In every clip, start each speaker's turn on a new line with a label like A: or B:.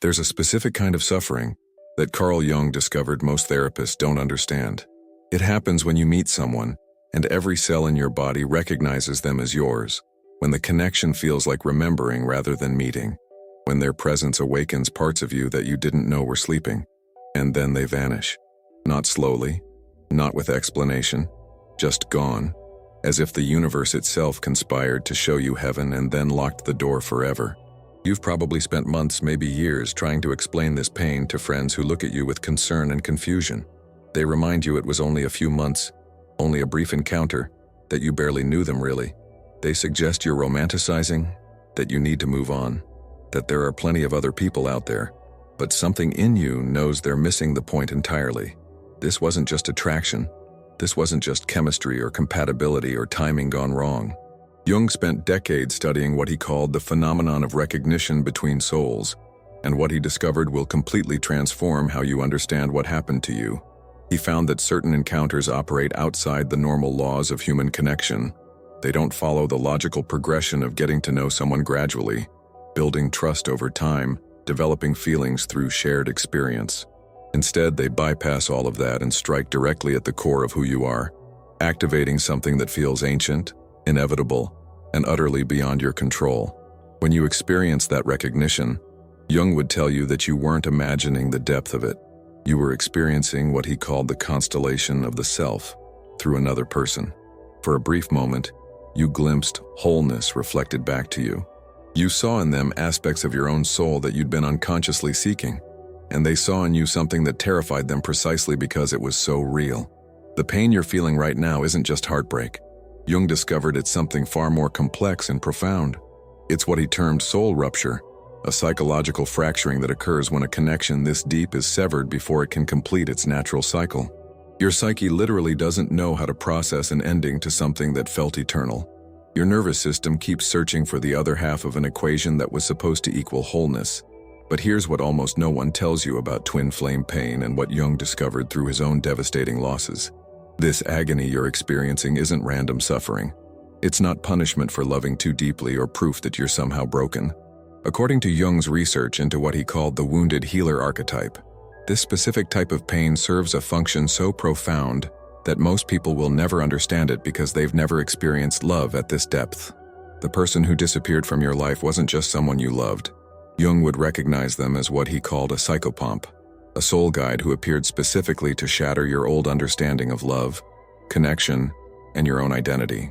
A: There's a specific kind of suffering that Carl Jung discovered most therapists don't understand. It happens when you meet someone, and every cell in your body recognizes them as yours, when the connection feels like remembering rather than meeting, when their presence awakens parts of you that you didn't know were sleeping, and then they vanish. Not slowly, not with explanation, just gone, as if the universe itself conspired to show you heaven and then locked the door forever. You've probably spent months, maybe years, trying to explain this pain to friends who look at you with concern and confusion. They remind you it was only a few months, only a brief encounter, that you barely knew them really. They suggest you're romanticizing, that you need to move on, that there are plenty of other people out there, but something in you knows they're missing the point entirely. This wasn't just attraction. This wasn't just chemistry or compatibility or timing gone wrong. Jung spent decades studying what he called the phenomenon of recognition between souls, and what he discovered will completely transform how you understand what happened to you. He found that certain encounters operate outside the normal laws of human connection. They don't follow the logical progression of getting to know someone gradually, building trust over time, developing feelings through shared experience. Instead, they bypass all of that and strike directly at the core of who you are, activating something that feels ancient, inevitable, and utterly beyond your control. When you experience that recognition, Jung would tell you that you weren't imagining the depth of it. You were experiencing what he called the constellation of the self through another person. For a brief moment, you glimpsed wholeness reflected back to you. You saw in them aspects of your own soul that you'd been unconsciously seeking, and they saw in you something that terrified them precisely because it was so real. The pain you're feeling right now isn't just heartbreak. Jung discovered it's something far more complex and profound. It's what he termed soul rupture, a psychological fracturing that occurs when a connection this deep is severed before it can complete its natural cycle. Your psyche literally doesn't know how to process an ending to something that felt eternal. Your nervous system keeps searching for the other half of an equation that was supposed to equal wholeness. But here's what almost no one tells you about twin flame pain and what Jung discovered through his own devastating losses. This agony you're experiencing isn't random suffering. It's not punishment for loving too deeply or proof that you're somehow broken. According to Jung's research into what he called the wounded healer archetype, this specific type of pain serves a function so profound that most people will never understand it because they've never experienced love at this depth. The person who disappeared from your life wasn't just someone you loved. Jung would recognize them as what he called a psychopomp, a soul guide who appeared specifically to shatter your old understanding of love, connection, and your own identity.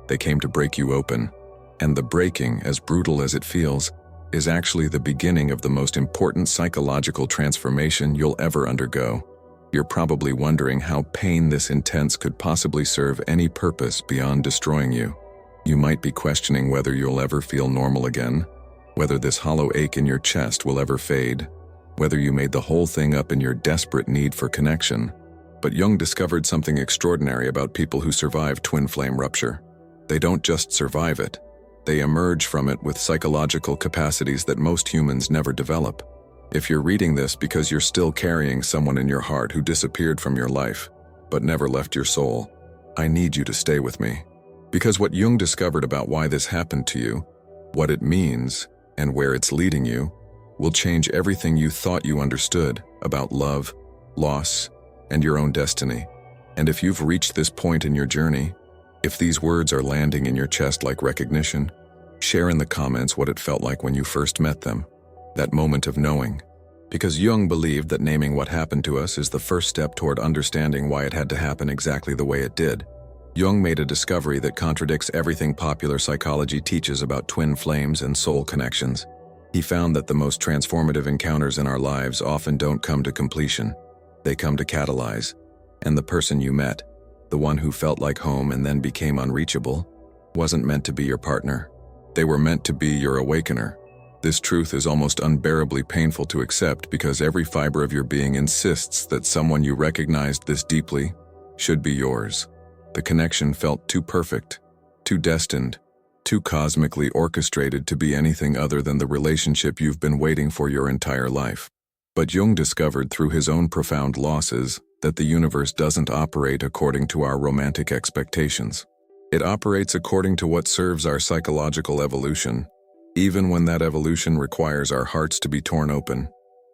A: They came to break you open, and the breaking, as brutal as it feels, is actually the beginning of the most important psychological transformation you'll ever undergo. You're probably wondering how pain this intense could possibly serve any purpose beyond destroying you. You might be questioning whether you'll ever feel normal again, whether this hollow ache in your chest will ever fade, whether you made the whole thing up in your desperate need for connection. But Jung discovered something extraordinary about people who survive twin flame rupture. They don't just survive it. They emerge from it with psychological capacities that most humans never develop. If you're reading this because you're still carrying someone in your heart who disappeared from your life, but never left your soul, I need you to stay with me. Because what Jung discovered about why this happened to you, what it means, and where it's leading you, will change everything you thought you understood about love, loss, and your own destiny. And if you've reached this point in your journey, if these words are landing in your chest like recognition, share in the comments what it felt like when you first met them, that moment of knowing. Because Jung believed that naming what happened to us is the first step toward understanding why it had to happen exactly the way it did. Jung made a discovery that contradicts everything popular psychology teaches about twin flames and soul connections. He found that the most transformative encounters in our lives often don't come to completion. They come to catalyze. And the person you met, the one who felt like home and then became unreachable, wasn't meant to be your partner. They were meant to be your awakener. This truth is almost unbearably painful to accept because every fiber of your being insists that someone you recognized this deeply should be yours. The connection felt too perfect, too destined, too cosmically orchestrated to be anything other than the relationship you've been waiting for your entire life. But Jung discovered through his own profound losses that the universe doesn't operate according to our romantic expectations. It operates according to what serves our psychological evolution. even when that evolution requires our hearts to be torn open.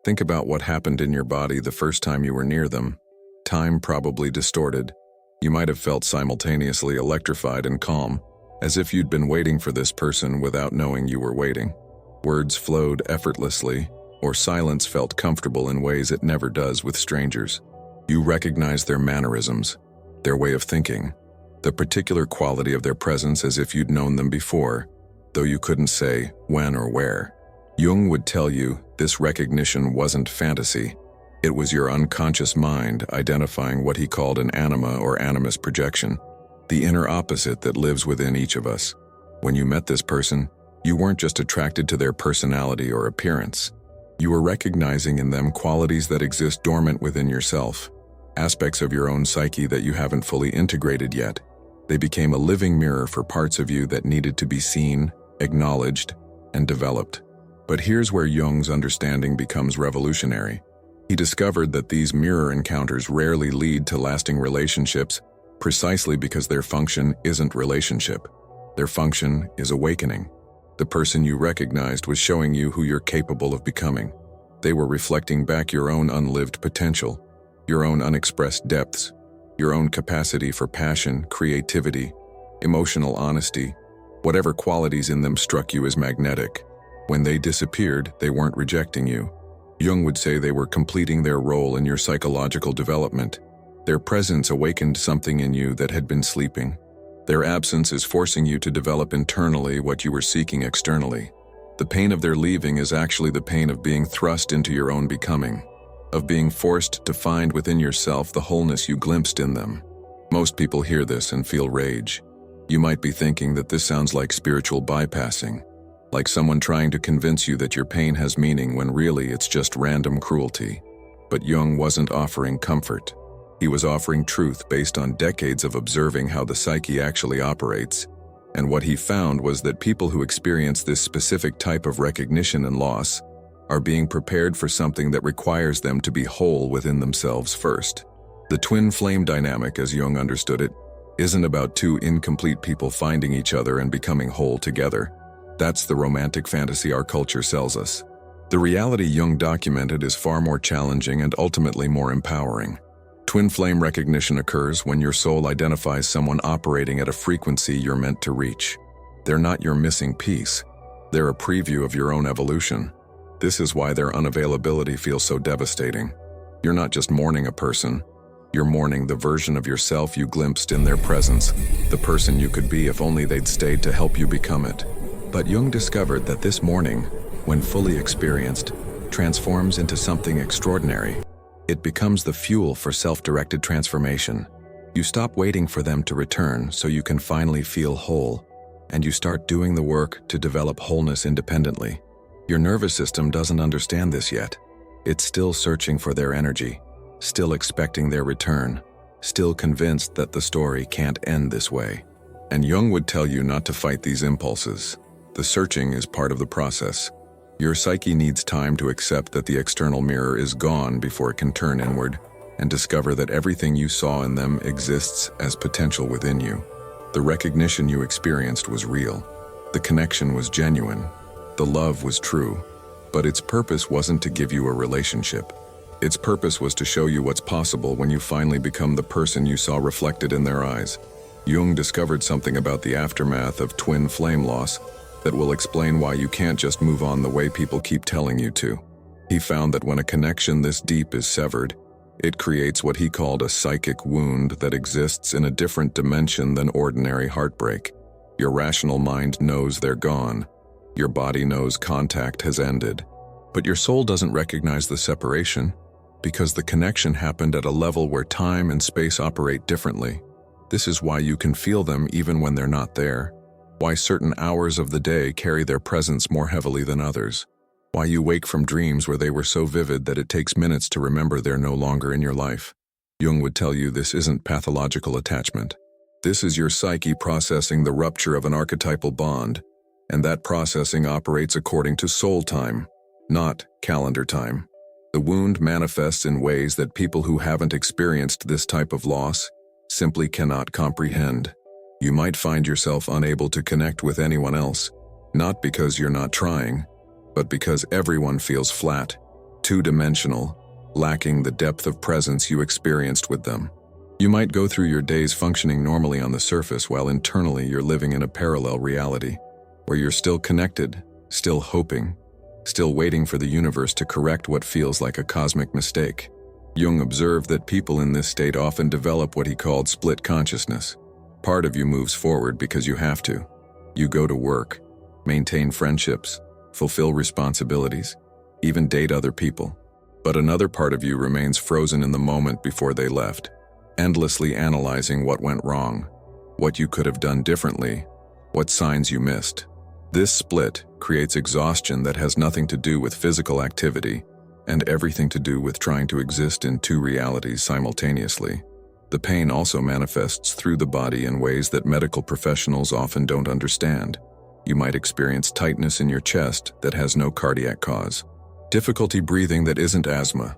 A: Think about what happened in your body the first time you were near them. Time probably distorted. You might have felt simultaneously electrified and calm, as if you'd been waiting for this person without knowing you were waiting. Words flowed effortlessly, or silence felt comfortable in ways it never does with strangers. You recognized their mannerisms, their way of thinking, the particular quality of their presence as if you'd known them before, though you couldn't say when or where. Jung would tell you this recognition wasn't fantasy. It was your unconscious mind identifying what he called an anima or animus projection, the inner opposite that lives within each of us. When you met this person, you weren't just attracted to their personality or appearance. You were recognizing in them qualities that exist dormant within yourself, aspects of your own psyche that you haven't fully integrated yet. They became a living mirror for parts of you that needed to be seen, acknowledged, and developed. But here's where Jung's understanding becomes revolutionary. He discovered that these mirror encounters rarely lead to lasting relationships precisely because their function isn't relationship. Their function is awakening. The person you recognized was showing you who you're capable of becoming. They were reflecting back your own unlived potential, your own unexpressed depths, your own capacity for passion, creativity, emotional honesty. Whatever qualities in them struck you as magnetic. When they disappeared, they weren't rejecting you. Jung would say they were completing their role in your psychological development. Their presence awakened something in you that had been sleeping. Their absence is forcing you to develop internally what you were seeking externally. The pain of their leaving is actually the pain of being thrust into your own becoming, of being forced to find within yourself the wholeness you glimpsed in them. Most people hear this and feel rage. You might be thinking that this sounds like spiritual bypassing, like someone trying to convince you that your pain has meaning when really it's just random cruelty. But Jung wasn't offering comfort. He was offering truth based on decades of observing how the psyche actually operates. And what he found was that people who experience this specific type of recognition and loss are being prepared for something that requires them to be whole within themselves first. The twin flame dynamic, as Jung understood it, isn't about two incomplete people finding each other and becoming whole together. That's the romantic fantasy our culture sells us. The reality Jung documented is far more challenging and ultimately more empowering. Twin flame recognition occurs when your soul identifies someone operating at a frequency you're meant to reach. They're not your missing piece. They're a preview of your own evolution. This is why their unavailability feels so devastating. You're not just mourning a person. You're mourning the version of yourself you glimpsed in their presence, the person you could be if only they'd stayed to help you become it. But Jung discovered that this mourning, when fully experienced, transforms into something extraordinary. It becomes the fuel for self-directed transformation. You stop waiting for them to return so you can finally feel whole, and you start doing the work to develop wholeness independently. Your nervous system doesn't understand this yet. It's still searching for their energy, still expecting their return, still convinced that the story can't end this way. And Jung would tell you not to fight these impulses. The searching is part of the process. Your psyche needs time to accept that the external mirror is gone before it can turn inward and discover that everything you saw in them exists as potential within you. The recognition you experienced was real. The connection was genuine. The love was true. But its purpose wasn't to give you a relationship. Its purpose was to show you what's possible when you finally become the person you saw reflected in their eyes. Jung discovered something about the aftermath of twin flame loss that will explain why you can't just move on the way people keep telling you to. He found that when a connection this deep is severed, it creates what he called a psychic wound that exists in a different dimension than ordinary heartbreak. Your rational mind knows they're gone. Your body knows contact has ended. But your soul doesn't recognize the separation because the connection happened at a level where time and space operate differently. This is why you can feel them even when they're not there. Why certain hours of the day carry their presence more heavily than others. Why you wake from dreams where they were so vivid that it takes minutes to remember they're no longer in your life. Jung would tell you this isn't pathological attachment. This is your psyche processing the rupture of an archetypal bond, and that processing operates according to soul time, not calendar time. The wound manifests in ways that people who haven't experienced this type of loss simply cannot comprehend. You might find yourself unable to connect with anyone else, Not because you're not trying, but because everyone feels flat, two-dimensional, lacking the depth of presence you experienced with them. You might go through your days functioning normally on the surface while internally you're living in a parallel reality, where you're still connected, still hoping, still waiting for the universe to correct what feels like a cosmic mistake. Jung observed that people in this state often develop what he called split consciousness. Part of you moves forward because you have to. You go to work, maintain friendships, fulfill responsibilities, even date other people. But another part of you remains frozen in the moment before they left, endlessly analyzing what went wrong, what you could have done differently, what signs you missed. This split creates exhaustion that has nothing to do with physical activity and everything to do with trying to exist in two realities simultaneously. The pain also manifests through the body in ways that medical professionals often don't understand. You might experience tightness in your chest that has no cardiac cause, difficulty breathing that isn't asthma,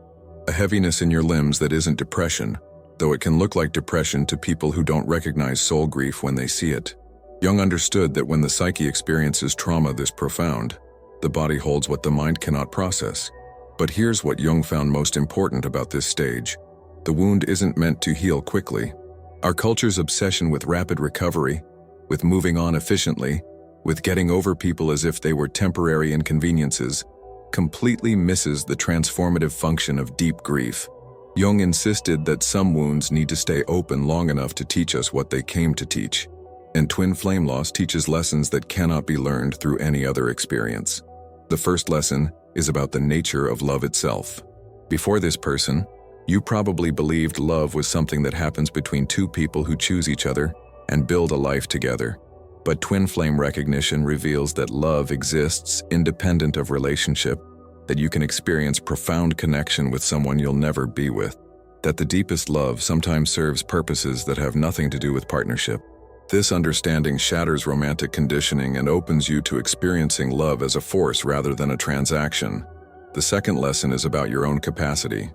A: a heaviness in your limbs that isn't depression, though it can look like depression to people who don't recognize soul grief when they see it. Jung understood that when the psyche experiences trauma this profound, the body holds what the mind cannot process. But here's what Jung found most important about this stage. The wound isn't meant to heal quickly. Our culture's obsession with rapid recovery, with moving on efficiently, with getting over people as if they were temporary inconveniences, completely misses the transformative function of deep grief. Jung insisted that some wounds need to stay open long enough to teach us what they came to teach. And twin flame loss teaches lessons that cannot be learned through any other experience. The first lesson is about the nature of love itself. Before this person, you probably believed love was something that happens between two people who choose each other and build a life together. But twin flame recognition reveals that love exists independent of relationship, that you can experience profound connection with someone you'll never be with, that the deepest love sometimes serves purposes that have nothing to do with partnership. This understanding shatters romantic conditioning and opens you to experiencing love as a force rather than a transaction. The second lesson is about your own capacity.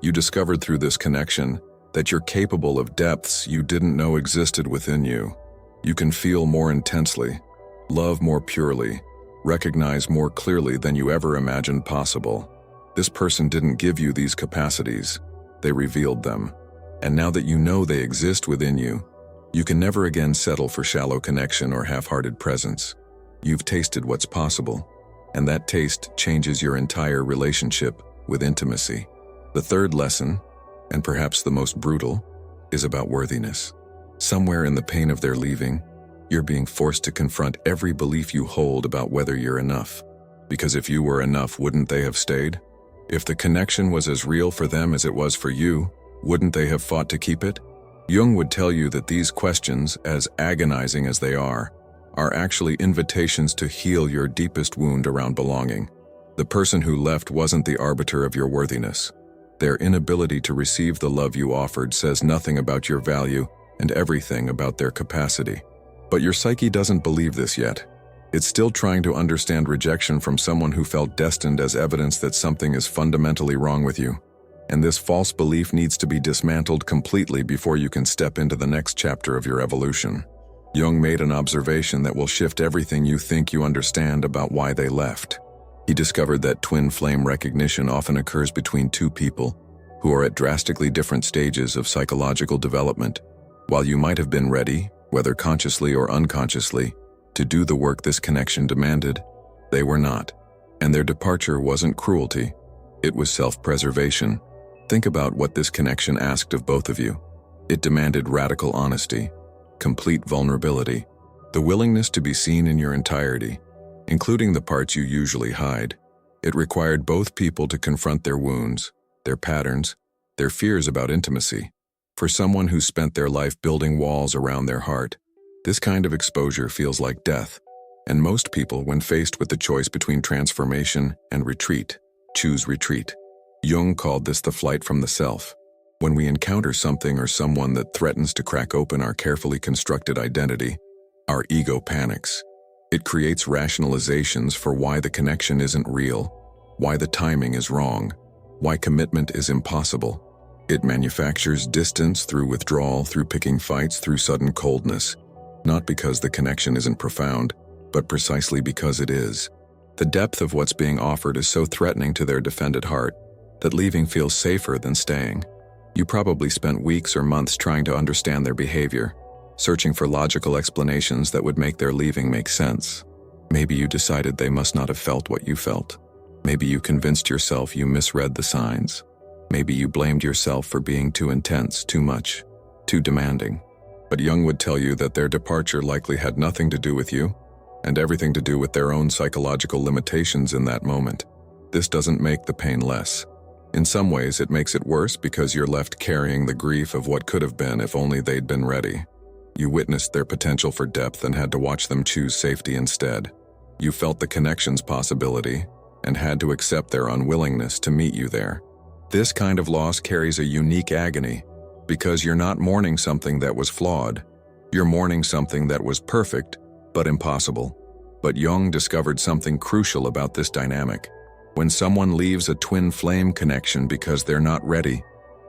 A: You discovered through this connection that you're capable of depths you didn't know existed within you. You can feel more intensely, love more purely, recognize more clearly than you ever imagined possible. This person didn't give you these capacities, they revealed them. And now that you know they exist within you, you can never again settle for shallow connection or half-hearted presence. You've tasted what's possible, and that taste changes your entire relationship with intimacy. The third lesson, and perhaps the most brutal, is about worthiness. Somewhere in the pain of their leaving, you're being forced to confront every belief you hold about whether you're enough. Because if you were enough, wouldn't they have stayed? If the connection was as real for them as it was for you, wouldn't they have fought to keep it? Jung would tell you that these questions, as agonizing as they are actually invitations to heal your deepest wound around belonging. The person who left wasn't the arbiter of your worthiness. Their inability to receive the love you offered says nothing about your value and everything about their capacity. But your psyche doesn't believe this yet. It's still trying to understand rejection from someone who felt destined as evidence that something is fundamentally wrong with you. And this false belief needs to be dismantled completely before you can step into the next chapter of your evolution. Jung made an observation that will shift everything you think you understand about why they left. He discovered that twin flame recognition often occurs between two people who are at drastically different stages of psychological development. While you might have been ready, whether consciously or unconsciously, to do the work this connection demanded, they were not. And their departure wasn't cruelty, it was self-preservation. Think about what this connection asked of both of you. It demanded radical honesty, complete vulnerability, the willingness to be seen in your entirety, including the parts you usually hide. It required both people to confront their wounds, their patterns, their fears about intimacy. For someone who spent their life building walls around their heart, this kind of exposure feels like death. And most people, when faced with the choice between transformation and retreat, choose retreat. Jung called this the flight from the self. When we encounter something or someone that threatens to crack open our carefully constructed identity, our ego panics. It creates rationalizations for why the connection isn't real, why the timing is wrong, why commitment is impossible. It manufactures distance through withdrawal, through picking fights, through sudden coldness. Not because the connection isn't profound, but precisely because it is. The depth of what's being offered is so threatening to their defended heart that leaving feels safer than staying. You probably spent weeks or months trying to understand their behavior, searching for logical explanations that would make their leaving make sense. Maybe you decided they must not have felt what you felt. Maybe you convinced yourself you misread the signs. Maybe you blamed yourself for being too intense, too much, too demanding. But Jung would tell you that their departure likely had nothing to do with you, and everything to do with their own psychological limitations in that moment. This doesn't make the pain less. In some ways, it makes it worse because you're left carrying the grief of what could have been if only they'd been ready. You witnessed their potential for depth and had to watch them choose safety instead. You felt the connection's possibility and had to accept their unwillingness to meet you there. This kind of loss carries a unique agony because you're not mourning something that was flawed. You're mourning something that was perfect, but impossible. But Jung discovered something crucial about this dynamic. When someone leaves a twin flame connection because they're not ready,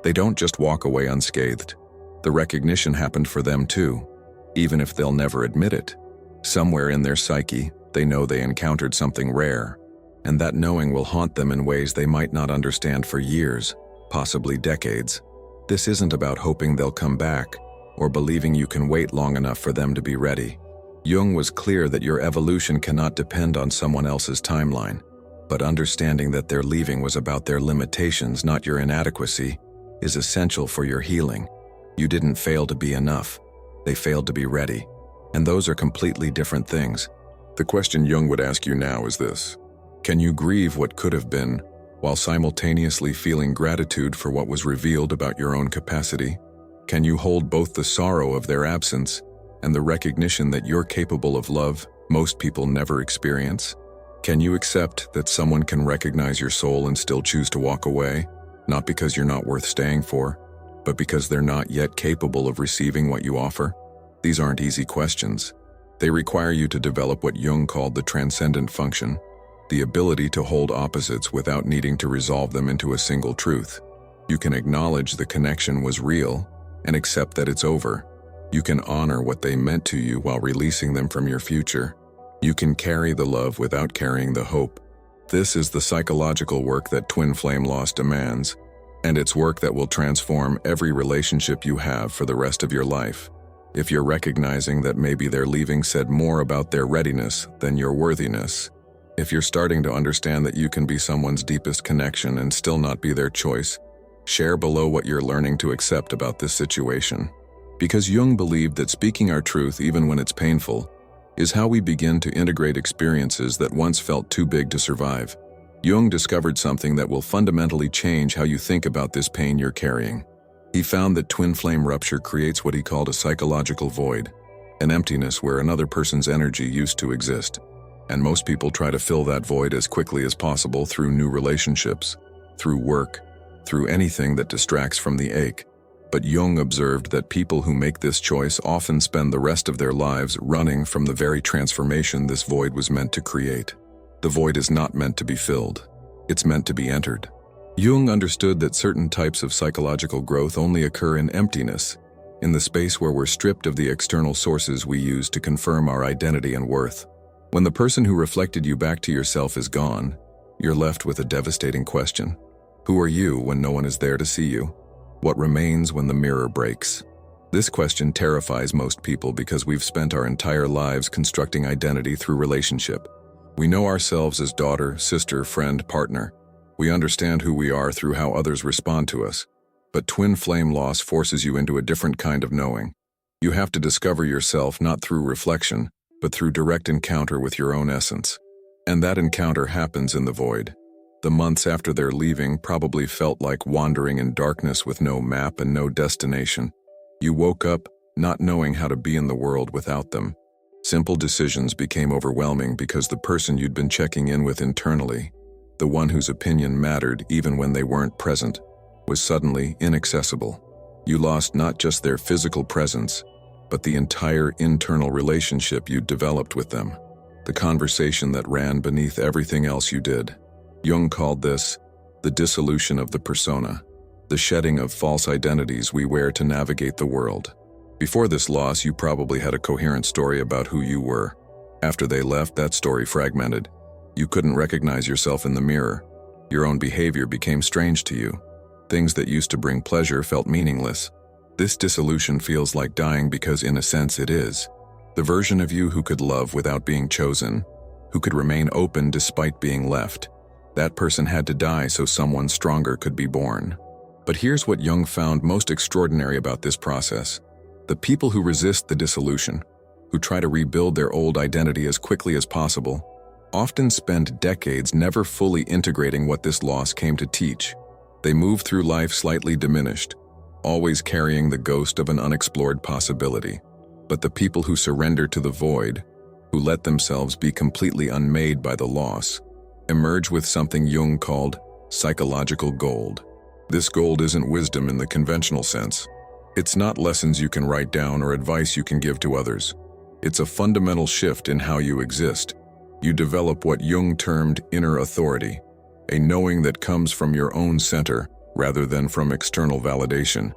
A: they don't just walk away unscathed. The recognition happened for them too, even if they'll never admit it. Somewhere in their psyche, they know they encountered something rare, and that knowing will haunt them in ways they might not understand for years, possibly decades. This isn't about hoping they'll come back or believing you can wait long enough for them to be ready. Jung was clear that your evolution cannot depend on someone else's timeline, but understanding that their leaving was about their limitations, not your inadequacy, is essential for your healing. You didn't fail to be enough. They failed to be ready. And those are completely different things. The question Jung would ask you now is this: can you grieve what could have been while simultaneously feeling gratitude for what was revealed about your own capacity? Can you hold both the sorrow of their absence and the recognition that you're capable of love most people never experience? Can you accept that someone can recognize your soul and still choose to walk away, not because you're not worth staying for, but because they're not yet capable of receiving what you offer? These aren't easy questions. They require you to develop what Jung called the transcendent function, the ability to hold opposites without needing to resolve them into a single truth. You can acknowledge the connection was real and accept that it's over. You can honor what they meant to you while releasing them from your future. You can carry the love without carrying the hope. This is the psychological work that twin flame loss demands, and it's work that will transform every relationship you have for the rest of your life. If you're recognizing that maybe their leaving said more about their readiness than your worthiness, if you're starting to understand that you can be someone's deepest connection and still not be their choice, share below what you're learning to accept about this situation. Because Jung believed that speaking our truth, even when it's painful, is how we begin to integrate experiences that once felt too big to survive. Jung discovered something that will fundamentally change how you think about this pain you're carrying. He found that twin flame rupture creates what he called a psychological void, an emptiness where another person's energy used to exist. And most people try to fill that void as quickly as possible through new relationships, through work, through anything that distracts from the ache. But Jung observed that people who make this choice often spend the rest of their lives running from the very transformation this void was meant to create. The void is not meant to be filled. It's meant to be entered. Jung understood that certain types of psychological growth only occur in emptiness, in the space where we're stripped of the external sources we use to confirm our identity and worth. When the person who reflected you back to yourself is gone, you're left with a devastating question. Who are you when no one is there to see you? What remains when the mirror breaks? This question terrifies most people because we've spent our entire lives constructing identity through relationship. We know ourselves as daughter, sister, friend, partner. We understand who we are through how others respond to us. But twin flame loss forces you into a different kind of knowing. You have to discover yourself not through reflection, but through direct encounter with your own essence. And that encounter happens in the void. The months after their leaving probably felt like wandering in darkness with no map and no destination. You woke up not knowing how to be in the world without them. Simple decisions became overwhelming because the person you'd been checking in with internally, the one whose opinion mattered even when they weren't present, was suddenly inaccessible. You lost not just their physical presence, but the entire internal relationship you'd developed with them, the conversation that ran beneath everything else you did. Jung called this the dissolution of the persona, the shedding of false identities we wear to navigate the world. Before this loss, you probably had a coherent story about who you were. After they left, that story fragmented. You couldn't recognize yourself in the mirror. Your own behavior became strange to you. Things that used to bring pleasure felt meaningless. This dissolution feels like dying because in a sense it is. The version of you who could love without being chosen, who could remain open despite being left. That person had to die so someone stronger could be born. But here's what Jung found most extraordinary about this process. The people who resist the dissolution, who try to rebuild their old identity as quickly as possible, often spend decades never fully integrating what this loss came to teach. They move through life slightly diminished, always carrying the ghost of an unexplored possibility. But the people who surrender to the void, who let themselves be completely unmade by the loss, emerge with something Jung called psychological gold. This gold isn't wisdom in the conventional sense. It's not lessons you can write down or advice you can give to others. It's a fundamental shift in how you exist. You develop what Jung termed inner authority, a knowing that comes from your own center rather than from external validation.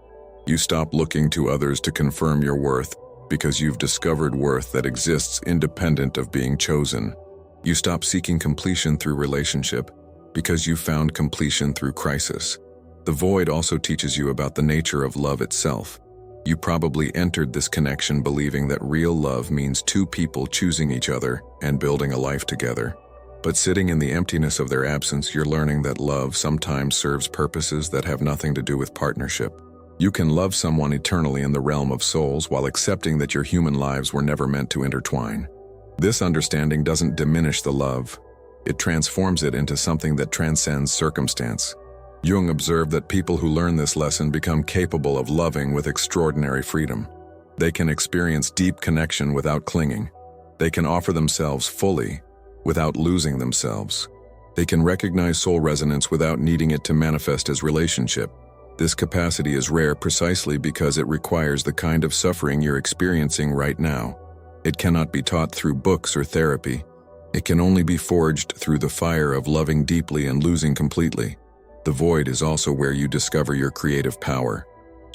A: You stop looking to others to confirm your worth because you've discovered worth that exists independent of being chosen. You stop seeking completion through relationship because you found completion through crisis. The void also teaches you about the nature of love itself. You probably entered this connection believing that real love means two people choosing each other and building a life together. But sitting in the emptiness of their absence, you're learning that love sometimes serves purposes that have nothing to do with partnership. You can love someone eternally in the realm of souls while accepting that your human lives were never meant to intertwine. This understanding doesn't diminish the love. It transforms it into something that transcends circumstance. Jung observed that people who learn this lesson become capable of loving with extraordinary freedom. They can experience deep connection without clinging. They can offer themselves fully, without losing themselves. They can recognize soul resonance without needing it to manifest as relationship. This capacity is rare precisely because it requires the kind of suffering you're experiencing right now. It cannot be taught through books or therapy. It can only be forged through the fire of loving deeply and losing completely. The void is also where you discover your creative power.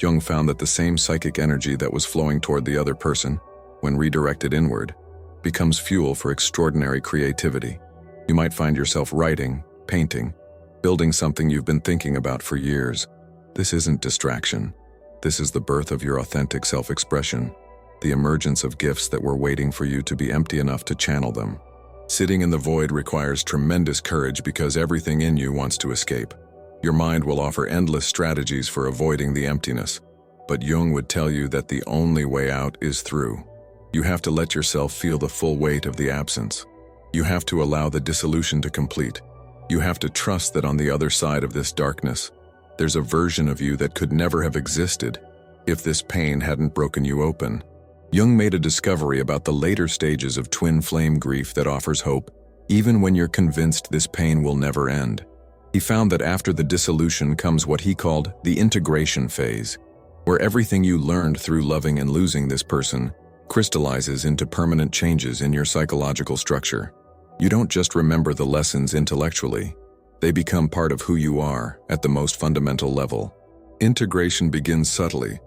A: Jung found that the same psychic energy that was flowing toward the other person, when redirected inward, becomes fuel for extraordinary creativity. You might find yourself writing, painting, building something you've been thinking about for years. This isn't distraction. This is the birth of your authentic self-expression, the emergence of gifts that were waiting for you to be empty enough to channel them. Sitting in the void requires tremendous courage because everything in you wants to escape. Your mind will offer endless strategies for avoiding the emptiness, but Jung would tell you that the only way out is through. You have to let yourself feel the full weight of the absence. You have to allow the dissolution to complete. You have to trust that on the other side of this darkness, there's a version of you that could never have existed if this pain hadn't broken you open. Jung made a discovery about the later stages of twin flame grief that offers hope, even when you're convinced this pain will never end. He found that after the dissolution comes what he called the integration phase, where everything you learned through loving and losing this person crystallizes into permanent changes in your psychological structure. You don't just remember the lessons intellectually. They become part of who you are at the most fundamental level. Integration begins subtly,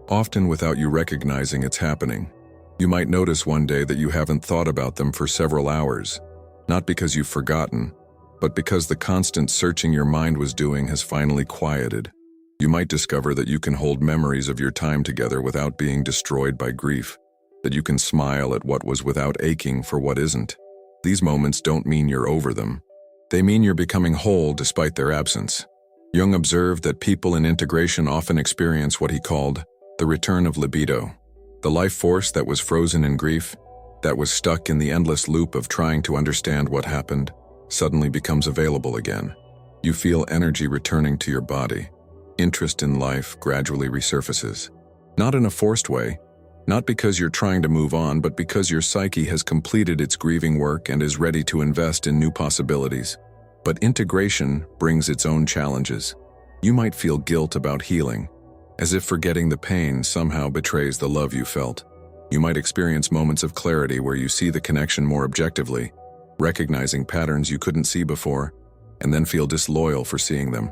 A: often without you recognizing it's happening. You might notice one day that you haven't thought about them for several hours, not because you've forgotten, but because the constant searching your mind was doing has finally quieted. You might discover that you can hold memories of your time together without being destroyed by grief, that you can smile at what was without aching for what isn't. These moments don't mean you're over them. They mean you're becoming whole despite their absence. Jung observed that people in integration often experience what he called the return of libido. The life force that was frozen in grief, that was stuck in the endless loop of trying to understand what happened, suddenly becomes available again. You feel energy returning to your body. Interest in life gradually resurfaces. Not in a forced way, not because you're trying to move on, but because your psyche has completed its grieving work and is ready to invest in new possibilities. But integration brings its own challenges. You might feel guilt about healing, as if forgetting the pain somehow betrays the love you felt. You might experience moments of clarity where you see the connection more objectively, recognizing patterns you couldn't see before, and then feel disloyal for seeing them.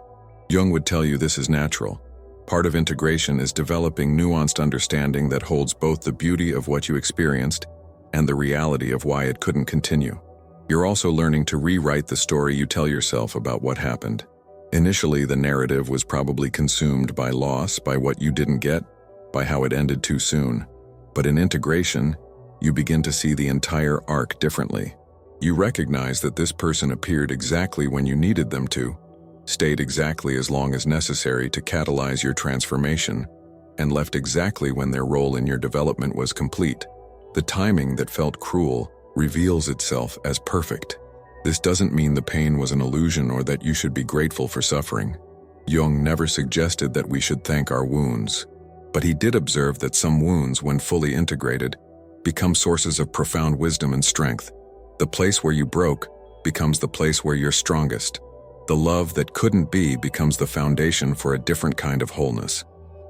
A: Jung would tell you this is natural. Part of integration is developing nuanced understanding that holds both the beauty of what you experienced and the reality of why it couldn't continue. You're also learning to rewrite the story you tell yourself about what happened. Initially, the narrative was probably consumed by loss, by what you didn't get, by how it ended too soon. But in integration, you begin to see the entire arc differently. You recognize that this person appeared exactly when you needed them to, stayed exactly as long as necessary to catalyze your transformation, and left exactly when their role in your development was complete. The timing that felt cruel reveals itself as perfect. This doesn't mean the pain was an illusion or that you should be grateful for suffering. Jung never suggested that we should thank our wounds, but he did observe that some wounds, when fully integrated, become sources of profound wisdom and strength. The place where you broke becomes the place where you're strongest. The love that couldn't be becomes the foundation for a different kind of wholeness.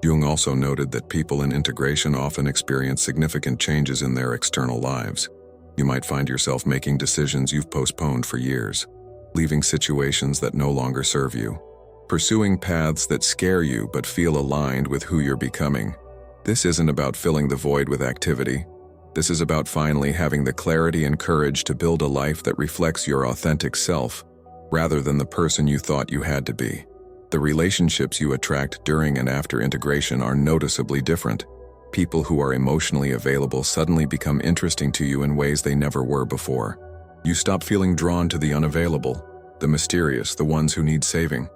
A: Jung also noted that people in integration often experience significant changes in their external lives. You might find yourself making decisions you've postponed for years, leaving situations that no longer serve you, pursuing paths that scare you but feel aligned with who you're becoming. This isn't about filling the void with activity. This is about finally having the clarity and courage to build a life that reflects your authentic self, rather than the person you thought you had to be. The relationships you attract during and after integration are noticeably different. People who are emotionally available suddenly become interesting to you in ways they never were before. You stop feeling drawn to the unavailable, the mysterious, the ones who need saving.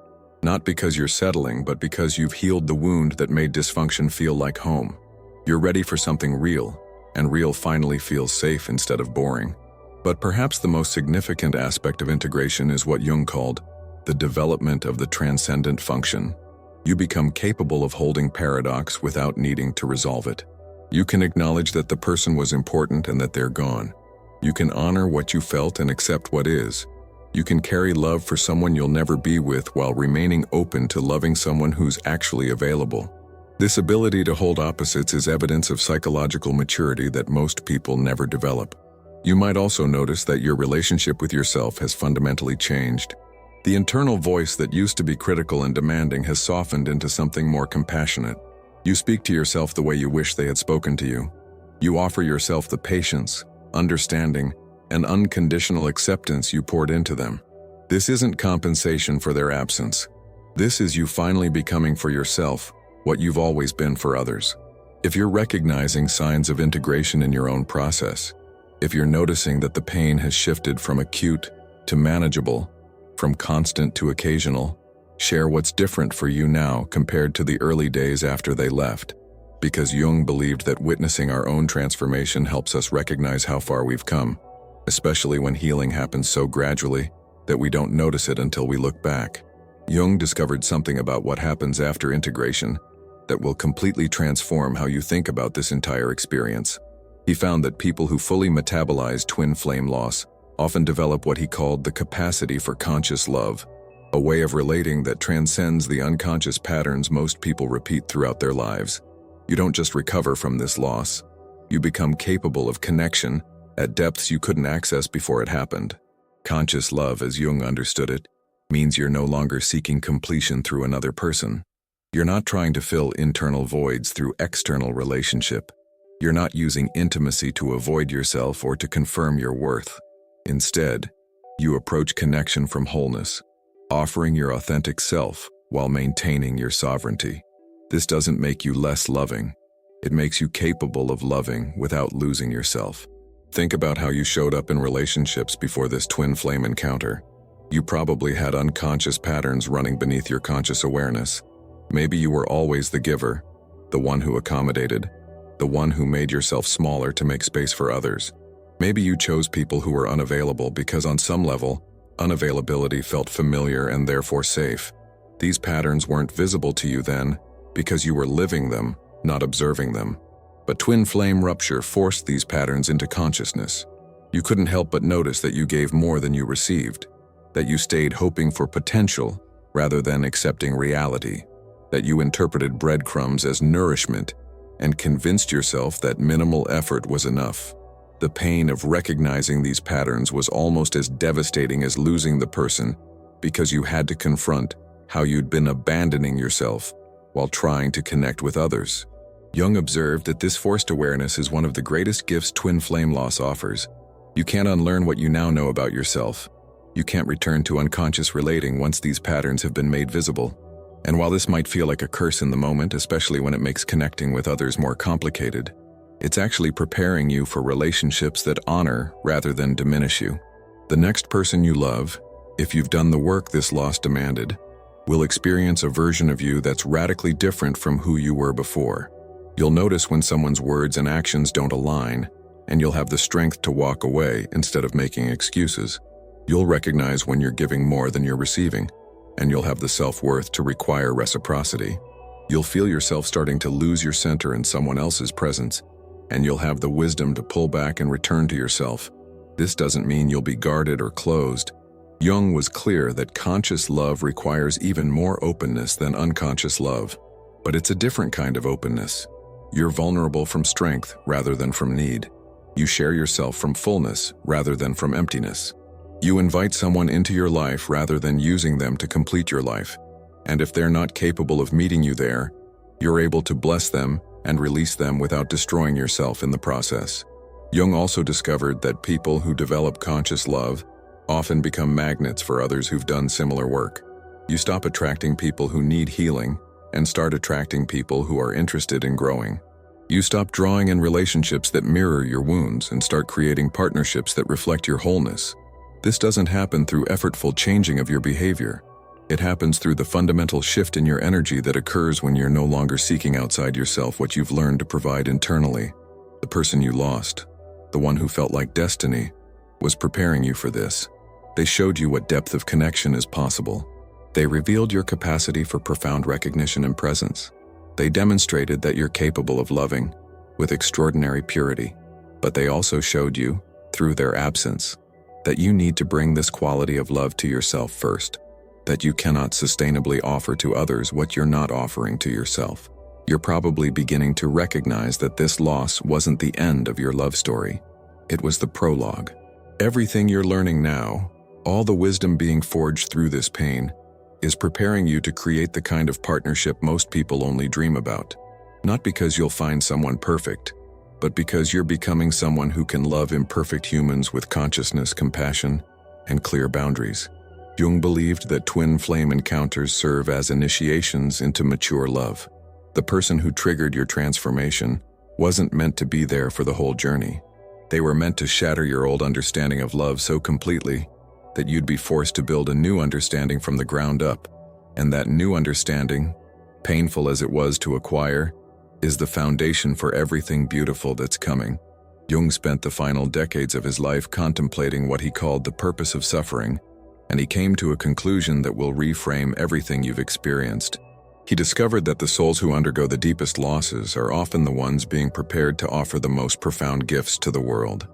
A: Not because you're settling, but because you've healed the wound that made dysfunction feel like home. You're ready for something real, and real finally feels safe instead of boring. But perhaps the most significant aspect of integration is what Jung called the development of the transcendent function. You become capable of holding paradox without needing to resolve it. You can acknowledge that the person was important and that they're gone. You can honor what you felt and accept what is. You can carry love for someone you'll never be with while remaining open to loving someone who's actually available. This ability to hold opposites is evidence of psychological maturity that most people never develop. You might also notice that your relationship with yourself has fundamentally changed. The internal voice that used to be critical and demanding has softened into something more compassionate. You speak to yourself the way you wish they had spoken to you. You offer yourself the patience, understanding, and unconditional acceptance you poured into them. This isn't compensation for their absence. This is you finally becoming for yourself what you've always been for others. If you're recognizing signs of integration in your own process, if you're noticing that the pain has shifted from acute to manageable, from constant to occasional, share what's different for you now compared to the early days after they left. Because Jung believed that witnessing our own transformation helps us recognize how far we've come, especially when healing happens so gradually that we don't notice it until we look back. Jung discovered something about what happens after integration that will completely transform how you think about this entire experience. He found that people who fully metabolize twin flame loss often develop what he called the capacity for conscious love, a way of relating that transcends the unconscious patterns most people repeat throughout their lives. You don't just recover from this loss, you become capable of connection at depths you couldn't access before it happened. Conscious love, as Jung understood it, means you're no longer seeking completion through another person. You're not trying to fill internal voids through external relationship. You're not using intimacy to avoid yourself or to confirm your worth. Instead, you approach connection from wholeness, offering your authentic self while maintaining your sovereignty. This doesn't make you less loving. It makes you capable of loving without losing yourself. Think about how you showed up in relationships before this twin flame encounter. You probably had unconscious patterns running beneath your conscious awareness. Maybe you were always the giver, the one who accommodated, the one who made yourself smaller to make space for others. Maybe you chose people who were unavailable because on some level, unavailability felt familiar and therefore safe. These patterns weren't visible to you then because you were living them, not observing them. But twin flame rupture forced these patterns into consciousness. You couldn't help but notice that you gave more than you received, that you stayed hoping for potential rather than accepting reality, that you interpreted breadcrumbs as nourishment and convinced yourself that minimal effort was enough. The pain of recognizing these patterns was almost as devastating as losing the person because you had to confront how you'd been abandoning yourself while trying to connect with others. Jung observed that this forced awareness is one of the greatest gifts twin flame loss offers. You can't unlearn what you now know about yourself. You can't return to unconscious relating once these patterns have been made visible. And while this might feel like a curse in the moment, especially when it makes connecting with others more complicated, it's actually preparing you for relationships that honor rather than diminish you. The next person you love, if you've done the work this loss demanded, will experience a version of you that's radically different from who you were before. You'll notice when someone's words and actions don't align, and you'll have the strength to walk away instead of making excuses. You'll recognize when you're giving more than you're receiving, and you'll have the self-worth to require reciprocity. You'll feel yourself starting to lose your center in someone else's presence, and you'll have the wisdom to pull back and return to yourself. This doesn't mean you'll be guarded or closed. Jung was clear that conscious love requires even more openness than unconscious love, but it's a different kind of openness. You're vulnerable from strength rather than from need. You share yourself from fullness rather than from emptiness. You invite someone into your life rather than using them to complete your life. And if they're not capable of meeting you there, you're able to bless them and release them without destroying yourself in the process. Jung also discovered that people who develop conscious love often become magnets for others who've done similar work. You stop attracting people who need healing and start attracting people who are interested in growing. You stop drawing in relationships that mirror your wounds and start creating partnerships that reflect your wholeness. This doesn't happen through effortful changing of your behavior. It happens through the fundamental shift in your energy that occurs when you're no longer seeking outside yourself what you've learned to provide internally. The person you lost, the one who felt like destiny, was preparing you for this. They showed you what depth of connection is possible. They revealed your capacity for profound recognition and presence. They demonstrated that you're capable of loving with extraordinary purity, but they also showed you, through their absence, that you need to bring this quality of love to yourself first, that you cannot sustainably offer to others what you're not offering to yourself. You're probably beginning to recognize that this loss wasn't the end of your love story. It was the prologue. Everything you're learning now, all the wisdom being forged through this pain, is preparing you to create the kind of partnership most people only dream about. Not because you'll find someone perfect, but because you're becoming someone who can love imperfect humans with consciousness, compassion, and clear boundaries. Jung believed that twin flame encounters serve as initiations into mature love. The person who triggered your transformation wasn't meant to be there for the whole journey. They were meant to shatter your old understanding of love so completely that you'd be forced to build a new understanding from the ground up. And that new understanding, painful as it was to acquire, is the foundation for everything beautiful that's coming. Jung spent the final decades of his life contemplating what he called the purpose of suffering, and he came to a conclusion that will reframe everything you've experienced. He discovered that the souls who undergo the deepest losses are often the ones being prepared to offer the most profound gifts to the world.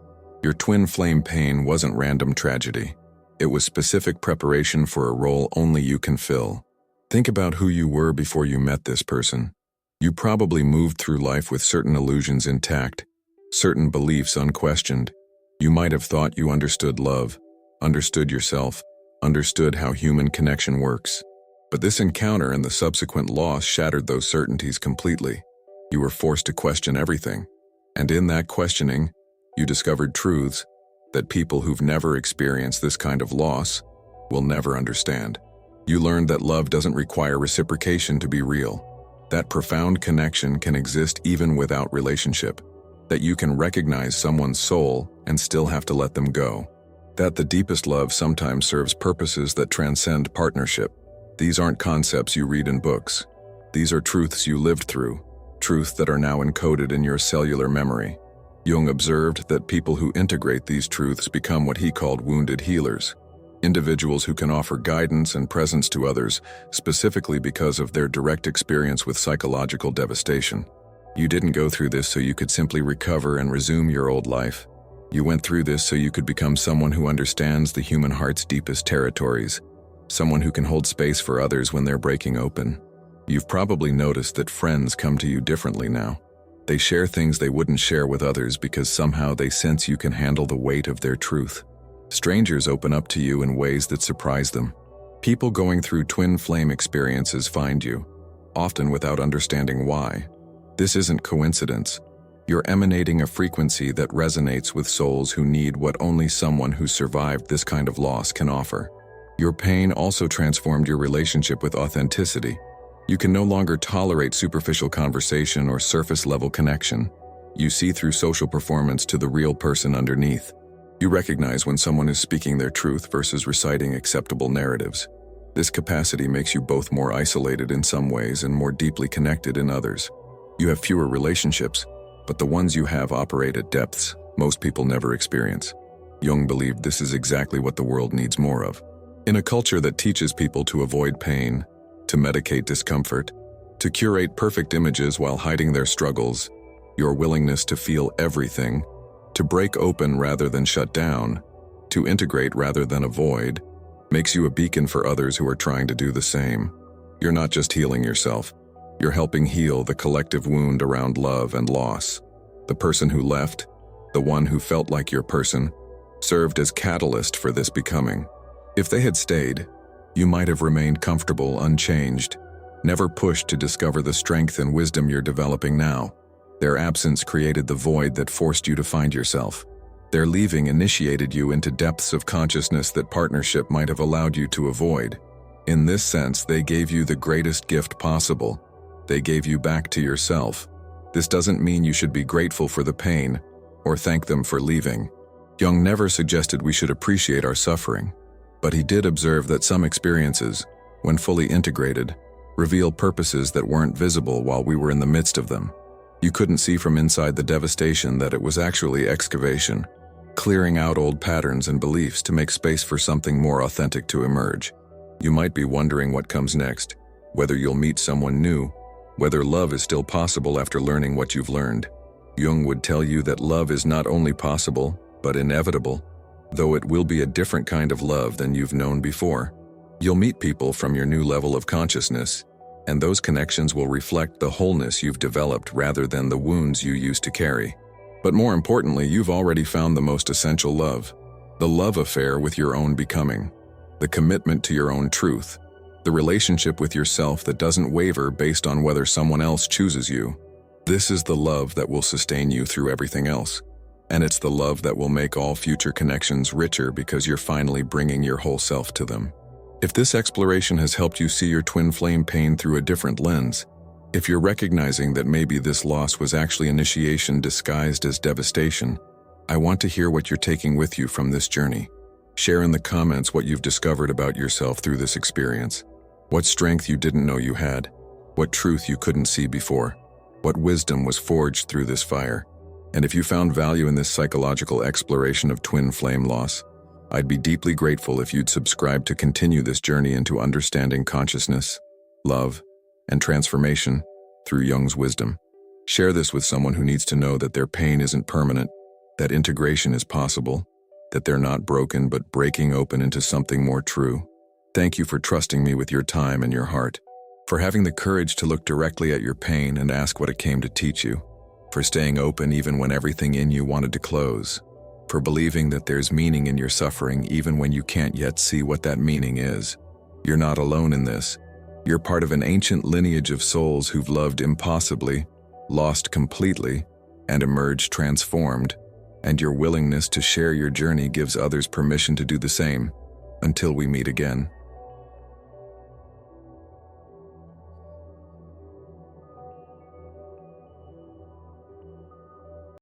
A: Your twin flame pain wasn't random tragedy. It was specific preparation for a role only you can fill. Think about who you were before you met this person. You probably moved through life with certain illusions intact, certain beliefs unquestioned. You might have thought you understood love, understood yourself, understood how human connection works. But this encounter and the subsequent loss shattered those certainties completely. You were forced to question everything. And in that questioning, you discovered truths that people who've never experienced this kind of loss will never understand. You learned that love doesn't require reciprocation to be real, that profound connection can exist even without relationship, that you can recognize someone's soul and still have to let them go, that the deepest love sometimes serves purposes that transcend partnership. These aren't concepts you read in books. These are truths you lived through, truths that are now encoded in your cellular memory. Jung observed that people who integrate these truths become what he called wounded healers, individuals who can offer guidance and presence to others, specifically because of their direct experience with psychological devastation. You didn't go through this so you could simply recover and resume your old life. You went through this so you could become someone who understands the human heart's deepest territories, someone who can hold space for others when they're breaking open. You've probably noticed that friends come to you differently now. They share things they wouldn't share with others because somehow they sense you can handle the weight of their truth. Strangers open up to you in ways that surprise them. People going through twin flame experiences find you, often without understanding why. This isn't coincidence. You're emanating a frequency that resonates with souls who need what only someone who survived this kind of loss can offer. Your pain also transformed your relationship with authenticity. You can no longer tolerate superficial conversation or surface-level connection. You see through social performance to the real person underneath. You recognize when someone is speaking their truth versus reciting acceptable narratives. This capacity makes you both more isolated in some ways and more deeply connected in others. You have fewer relationships, but the ones you have operate at depths most people never experience. Jung believed this is exactly what the world needs more of. In a culture that teaches people to avoid pain, to medicate discomfort, to curate perfect images while hiding their struggles, your willingness to feel everything, to break open rather than shut down, to integrate rather than avoid, makes you a beacon for others who are trying to do the same. You're not just healing yourself. You're helping heal the collective wound around love and loss. The person who left, the one who felt like your person, served as catalyst for this becoming. If they had stayed, you might have remained comfortable, unchanged, never pushed to discover the strength and wisdom you're developing now. Their absence created the void that forced you to find yourself. Their leaving initiated you into depths of consciousness that partnership might have allowed you to avoid. In this sense, they gave you the greatest gift possible. They gave you back to yourself. This doesn't mean you should be grateful for the pain or thank them for leaving. Jung never suggested we should appreciate our suffering, but he did observe that some experiences, when fully integrated, reveal purposes that weren't visible while we were in the midst of them. You couldn't see from inside the devastation that it was actually excavation, clearing out old patterns and beliefs to make space for something more authentic to emerge. You might be wondering what comes next, whether you'll meet someone new, whether love is still possible after learning what you've learned. Jung would tell you that love is not only possible, but inevitable, though it will be a different kind of love than you've known before. You'll meet people from your new level of consciousness, and those connections will reflect the wholeness you've developed rather than the wounds you used to carry. But more importantly, you've already found the most essential love, the love affair with your own becoming, the commitment to your own truth, the relationship with yourself that doesn't waver based on whether someone else chooses you. This is the love that will sustain you through everything else. And it's the love that will make all future connections richer because you're finally bringing your whole self to them. If this exploration has helped you see your twin flame pain through a different lens, if you're recognizing that maybe this loss was actually initiation disguised as devastation, I want to hear what you're taking with you from this journey. Share in the comments what you've discovered about yourself through this experience. What strength you didn't know you had, what truth you couldn't see before, what wisdom was forged through this fire. And if you found value in this psychological exploration of twin flame loss, I'd be deeply grateful if you'd subscribe to continue this journey into understanding consciousness, love, and transformation through Jung's wisdom. Share this with someone who needs to know that their pain isn't permanent, that integration is possible, that they're not broken but breaking open into something more true. Thank you for trusting me with your time and your heart, for having the courage to look directly at your pain and ask what it came to teach you, for staying open even when everything in you wanted to close, for believing that there's meaning in your suffering even when you can't yet see what that meaning is. You're not alone in this. You're part of an ancient lineage of souls who've loved impossibly, lost completely, and emerged transformed, and your willingness to share your journey gives others permission to do the same. Until we meet again.